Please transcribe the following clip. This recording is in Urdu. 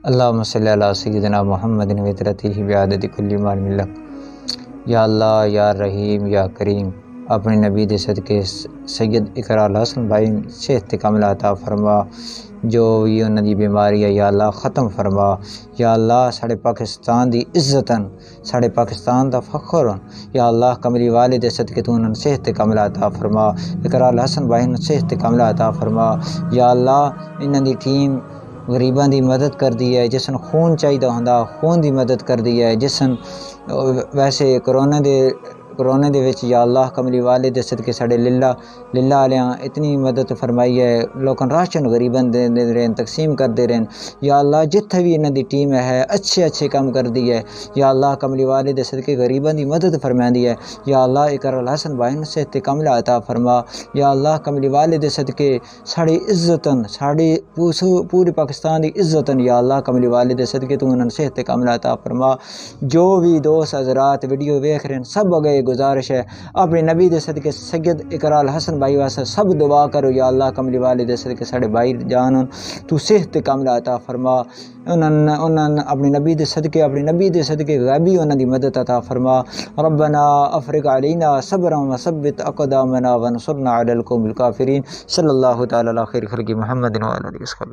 اللہم صلی علی سیدنا محمد وطرتہ بعدد کل ما ملک۔ یا اللہ یا رحیم یا کریم، اپنے نبی دے صدقے سید اقرا الحسن بھائی صحت کاملہ عطا فرما، جو بھی انہاں دی بیماری ہے یا اللہ ختم فرما۔ یا اللہ ساڑے پاکستان دی عزتاً، ساڑے پاکستان دا فخر، یا اللہ کملی والے دے صدقے تو انہاں صحت کاملہ عطا فرما، اقرا الحسن بھائی نوں صحت کاملہ عطا فرما۔ یا اللہ انہاں دی ٹیم غریباں دی مدد کر دی ہے، جسن خون چاہیدہ ہوندا خون دی مدد کر دی ہے، جسن ویسے کرونا دے وچ یا اللہ کملی والے دے صدقے ساڑے للہ علیاں اتنی مدد فرمائی ہے، لوکاں راشن غریباں دے رہن تقسیم کر دے رہن۔ یا اللہ جتھے بھی انہاں دی ٹیم ہے اچھے کام کر دی ہے، یا اللہ کملی والے دے صدقے غریباں دی مدد فرماندی ہے۔ یا اللہ اقرا الحسن بھائی نوں صحت کاملہ عطا فرما۔ یا اللہ کملی والے دے صدقے ساڑی عزتاً، ساڑی پورے پاکستان دی عزتاً، یا اللہ کملی والے دے صدقے تو انہاں صحت کاملہ عطا فرما۔ جو بھی دوست حضرات ویڈیو ویکھ رہے ہیں سب اگے گزارش ہے، اپنے نبی دے صدقے سید اقرا الحسن بھائی واسطے سب دعا کرو، یا اللہ کملی والے دے صدقے ساڑے بھائی جان تو صحت کاملہ عطا فرما۔ انہاں اپنے نبی دے صدقے غیبی انہاں دی مدد عطا فرما۔ ربنا افرغ علینا صبرا وثبت اقدامنا وانصرنا علی القوم الکافرین۔ صلی اللہ تعالی علی خیر خلق محمد وعلی آلہ وصحبہ۔